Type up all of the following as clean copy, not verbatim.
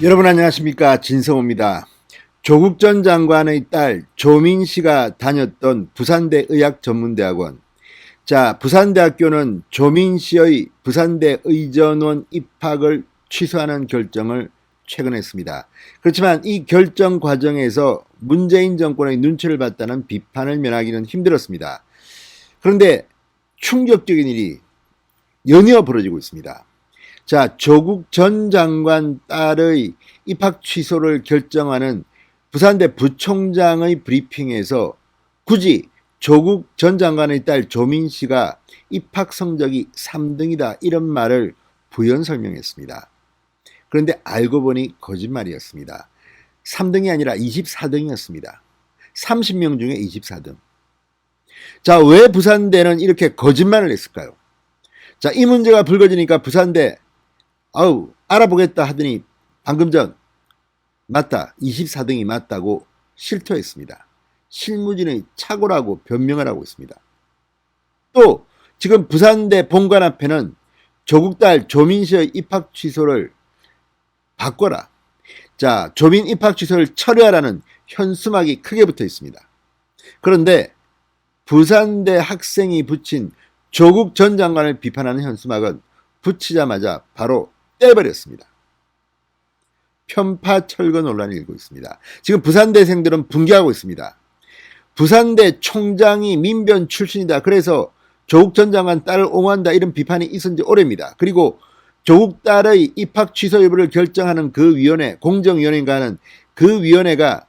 여러분 안녕하십니까, 진성호입니다. 조국 전 장관의 딸 조민 씨가 다녔던 부산대 의학전문대학원. 자, 부산대학교는 조민 씨의 부산대 의전원 입학을 취소하는 결정을 최근 했습니다. 그렇지만 이 결정 과정에서 문재인 정권의 눈치를 봤다는 비판을 면하기는 힘들었습니다. 그런데 충격적인 일이 연이어 벌어지고 있습니다. 자, 조국 전 장관 딸의 입학 취소를 결정하는 부산대 부총장의 브리핑에서 굳이 조국 전 장관의 딸 조민 씨가 입학 성적이 3등이다 이런 말을 부연 설명했습니다. 그런데 알고 보니 거짓말이었습니다. 3등이 아니라 24등이었습니다. 30명 중에 24등. 자, 왜 부산대는 이렇게 거짓말을 했을까요? 자, 이 문제가 불거지니까 부산대 알아보겠다 하더니 방금 전 맞다, 24등이 맞다고 실토했습니다. 실무진의 착오라고 변명을 하고 있습니다. 또 지금 부산대 본관 앞에는 조국 딸 조민 씨의 입학 취소를 바꿔라, 자, 조민 입학 취소를 철회하라는 현수막이 크게 붙어 있습니다. 그런데 부산대 학생이 붙인 조국 전 장관을 비판하는 현수막은 붙이자마자 바로 떼버렸습니다. 편파 철거 논란이 일고 있습니다. 지금 부산대생들은 분개하고 있습니다. 부산대 총장이 민변 출신이다, 그래서 조국 전 장관 딸을 옹호한다, 이런 비판이 있은 지 오래입니다. 그리고 조국 딸의 입학 취소 여부를 결정하는 그 위원회, 공정위원회인가 하는 그 위원회가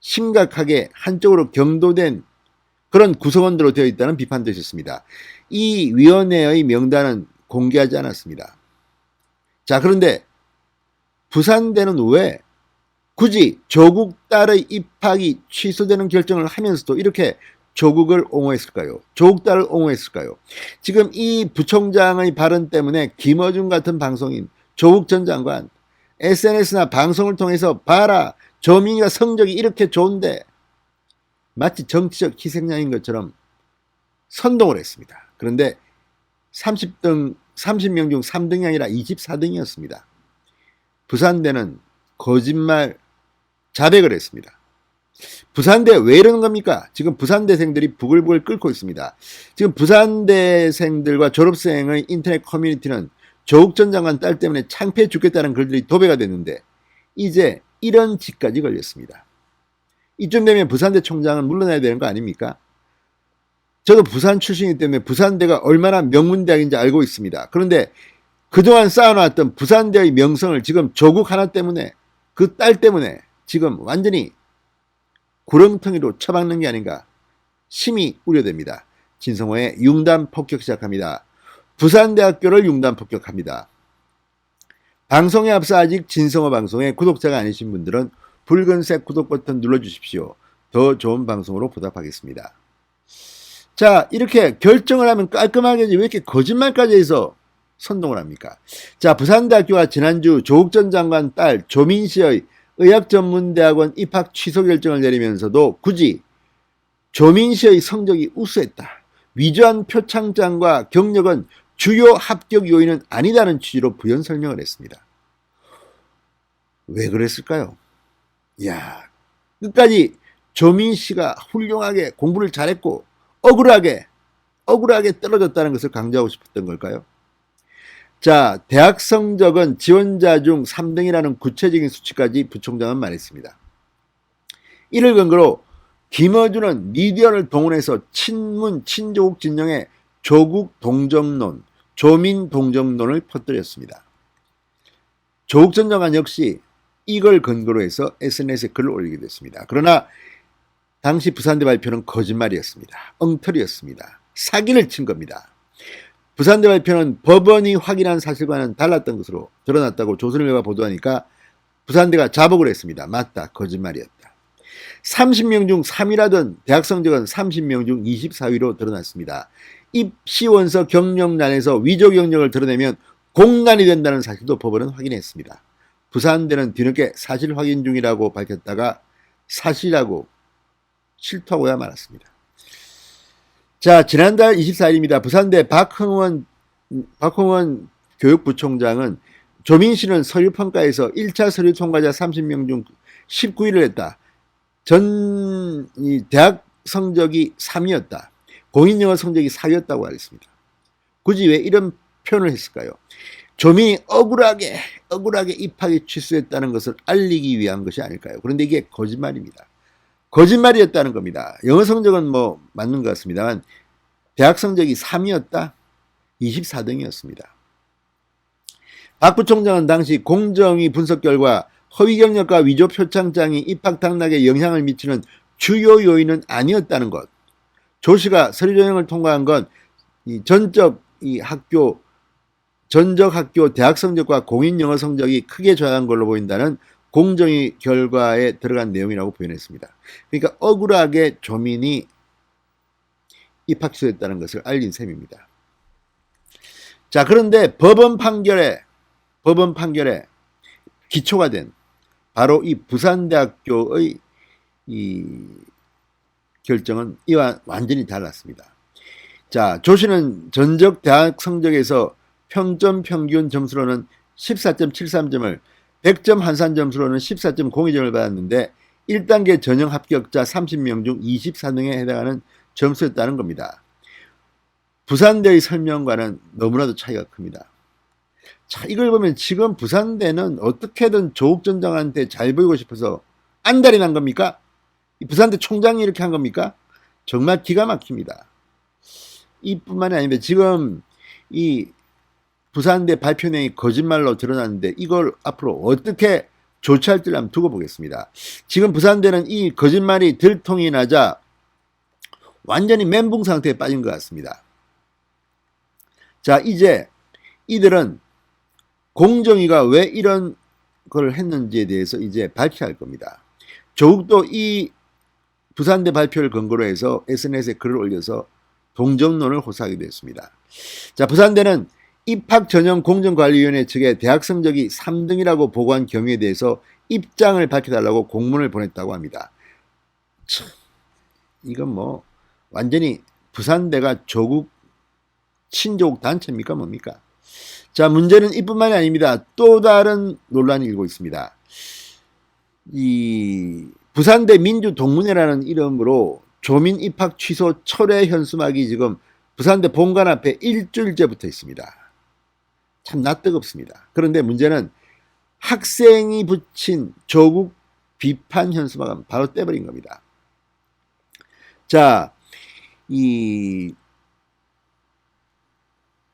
심각하게 한쪽으로 경도된 그런 구성원들로 되어 있다는 비판도 있었습니다. 이 위원회의 명단은 공개하지 않았습니다. 자, 그런데 부산대는 왜 굳이 조국 딸의 입학이 취소되는 결정을 하면서도 이렇게 조국을 옹호했을까요? 조국 딸을 옹호했을까요? 지금 이 부총장의 발언 때문에 김어준 같은 방송인, 조국 전 장관 SNS나 방송을 통해서 봐라, 조민이가 성적이 이렇게 좋은데, 마치 정치적 희생양인 것처럼 선동을 했습니다. 그런데 30명 중 3등이 아니라 24등이었습니다. 부산대는 거짓말 자백을 했습니다. 부산대 왜 이러는 겁니까? 지금 부산대생들이 부글부글 끓고 있습니다. 지금 부산대생들과 졸업생의 인터넷 커뮤니티는 조국 전 장관 딸 때문에 창피해 죽겠다는 글들이 도배가 됐는데 이제 이런 짓까지 걸렸습니다. 이쯤 되면 부산대 총장은 물러나야 되는 거 아닙니까? 저도 부산 출신이기 때문에 부산대가 얼마나 명문대학인지 알고 있습니다. 그런데 그동안 쌓아놨던 부산대의 명성을 지금 조국 하나 때문에, 그 딸 때문에 지금 완전히 구렁텅이로 처박는 게 아닌가 심히 우려됩니다. 진성호의 융단 폭격 시작합니다. 부산대학교를 융단 폭격합니다. 방송에 앞서 아직 진성호 방송의 구독자가 아니신 분들은 붉은색 구독 버튼 눌러주십시오. 더 좋은 방송으로 보답하겠습니다. 자, 이렇게 결정을 하면 깔끔하게 왜 이렇게 거짓말까지 해서 선동을 합니까? 자, 부산대학교가 지난주 조국 전 장관 딸 조민 씨의 의학전문대학원 입학 취소 결정을 내리면서도 굳이 조민 씨의 성적이 우수했다, 위조한 표창장과 경력은 주요 합격 요인은 아니다는 취지로 부연 설명을 했습니다. 왜 그랬을까요? 이야, 끝까지 조민 씨가 훌륭하게 공부를 잘했고 억울하게 떨어졌다는 것을 강조하고 싶었던 걸까요? 자, 대학 성적은 지원자 중 3등이라는 구체적인 수치까지 부총장은 말했습니다. 이를 근거로 김어준은 미디어를 동원해서 친문 친조국 진영의 조국 동정론, 조민 동정론을 퍼뜨렸습니다. 조국 전 장관 역시 이걸 근거로 해서 SNS에 글을 올리게 됐습니다. 그러나 당시 부산대 발표는 거짓말이었습니다. 엉터리였습니다. 사기를 친 겁니다. 부산대 발표는 법원이 확인한 사실과는 달랐던 것으로 드러났다고 조선일보가 보도하니까 부산대가 자복을 했습니다. 맞다, 거짓말이었다. 30명 중 3위라던 대학 성적은 30명 중 24위로 드러났습니다. 입시원서 경력란에서 위조 경력을 드러내면 공란이 된다는 사실도 법원은 확인했습니다. 부산대는 뒤늦게 사실 확인 중이라고 밝혔다가 사실이라고 실토하고야 말았습니다. 자, 지난달 24일입니다. 부산대 박흥원 교육부총장은 조민씨는 서류평가에서 1차 서류 통과자 30명 중 19위를 했다. 대학 성적이 3위였다. 공인영어 성적이 4위였다고 하겠습니다. 굳이 왜 이런 표현을 했을까요? 조민이 억울하게 입학이 취소했다는 것을 알리기 위한 것이 아닐까요? 그런데 이게 거짓말입니다. 거짓말이었다는 겁니다. 영어 성적은 뭐 맞는 것 같습니다만 대학 성적이 3위였다? 24등이었습니다. 박 부총장은 당시 공정위 분석 결과 허위 경력과 위조 표창장이 입학 당락에 영향을 미치는 주요 요인은 아니었다는 것. 조 씨가 서류 전형을 통과한 건 전적 학교 대학 성적과 공인 영어 성적이 크게 저하한 걸로 보인다는 공정위 결과에 들어간 내용이라고 표현했습니다. 그러니까 억울하게 조민이 입학 취소했다는 것을 알린 셈입니다. 자, 그런데 법원 판결에 기초가 된 바로 이 부산대학교의 이 결정은 이와 완전히 달랐습니다. 자, 조 씨는 전적 대학 성적에서 평점 평균 점수로는 14.73점을 100점 환산 점수로는 14.02점을 받았는데 1단계 전형 합격자 30명 중 24등에 해당하는 점수였다는 겁니다. 부산대의 설명과는 너무나도 차이가 큽니다. 자, 이걸 보면 지금 부산대는 어떻게든 조국 전 장관한테 잘 보이고 싶어서 안달이 난 겁니까? 부산대 총장이 이렇게 한 겁니까? 정말 기가 막힙니다. 이뿐만이 아닙니다. 지금 이 부산대 발표 내용이 거짓말로 드러났는데 이걸 앞으로 어떻게 조치할지를 한번 두고 보겠습니다. 지금 부산대는 이 거짓말이 들통이 나자 완전히 멘붕 상태에 빠진 것 같습니다. 자, 이제 이들은 공정위가 왜 이런 걸 했는지에 대해서 이제 밝혀야 할 겁니다. 조국도 이 부산대 발표를 근거로 해서 SNS에 글을 올려서 동정론을 호소하기도 했습니다. 자, 부산대는 입학전형공정관리위원회 측에 대학 성적이 3등이라고 보고한 경우에 대해서 입장을 밝혀달라고 공문을 보냈다고 합니다. 참, 이건 뭐 완전히 부산대가 친조국 단체입니까 뭡니까? 자, 문제는 이뿐만이 아닙니다. 또 다른 논란이 일고 있습니다. 이 부산대 민주동문회라는 이름으로 조민 입학 취소 철회 현수막이 지금 부산대 본관 앞에 일주일째 붙어 있습니다. 참 낯뜨겁습니다. 그런데 문제는 학생이 붙인 조국 비판 현수막은 바로 떼버린 겁니다. 자, 이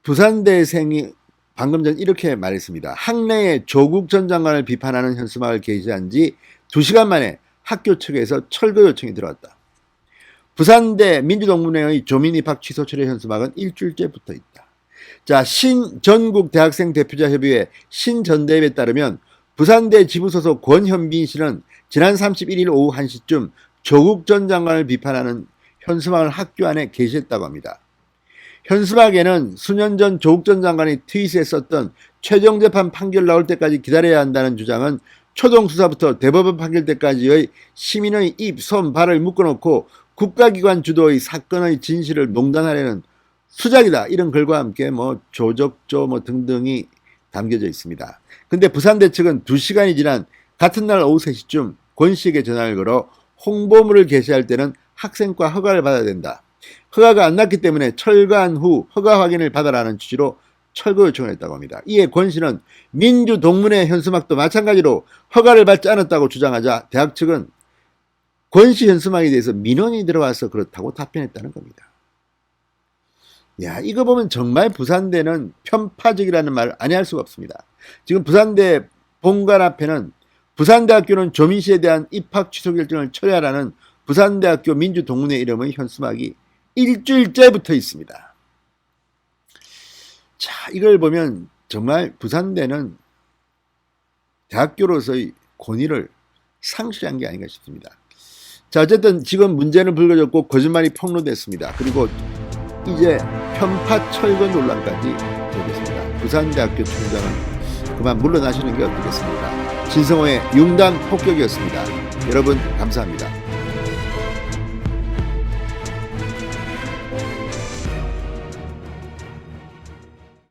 부산대생이 방금 전 이렇게 말했습니다. 학내에 조국 전 장관을 비판하는 현수막을 게시한 지 2시간 만에 학교 측에서 철거 요청이 들어왔다. 부산대 민주동문회의 조민 입학 취소 철회 현수막은 일주일째 붙어 있다. 자, 신전국 대학생 대표자 협의회 신전대협에 따르면 부산대 지부 소속 권현빈 씨는 지난 31일 오후 1시쯤 조국 전 장관을 비판하는 현수막을 학교 안에 게시했다고 합니다. 현수막에는 수년 전 조국 전 장관이 트윗에 썼던 최종 재판 판결 나올 때까지 기다려야 한다는 주장은 초동 수사부터 대법원 판결 때까지의 시민의 입, 손, 발을 묶어놓고 국가기관 주도의 사건의 진실을 농단하려는 수작이다. 이런 글과 함께 조적조 등등이 담겨져 있습니다. 근데 부산대 측은 2시간이 지난 같은 날 오후 3시쯤 권 씨에게 전화를 걸어 홍보물을 게시할 때는 학생과 허가를 받아야 된다. 허가가 안 났기 때문에 철거한 후 허가 확인을 받아라는 취지로 철거 요청을 했다고 합니다. 이에 권 씨는 민주동문회 현수막도 마찬가지로 허가를 받지 않았다고 주장하자 대학 측은 권 씨 현수막에 대해서 민원이 들어와서 그렇다고 답변했다는 겁니다. 야, 이거 보면 정말 부산대는 편파적이라는 말을 아니할 수가 없습니다. 지금 부산대 본관 앞에는 부산대학교는 조민 씨에 대한 입학 취소 결정을 철회하라는 부산대학교 민주동문회 이름의 현수막이 일주일째 붙어 있습니다. 자, 이걸 보면 정말 부산대는 대학교로서의 권위를 상실한 게 아닌가 싶습니다. 자, 어쨌든 지금 문제는 불거졌고 거짓말이 폭로됐습니다. 그리고 이제 편파 철거 논란까지 되겠습니다. 부산대학교 총장은 그만 물러나시는 게 어떻겠습니까? 진성호의 융단 폭격이었습니다. 여러분 감사합니다.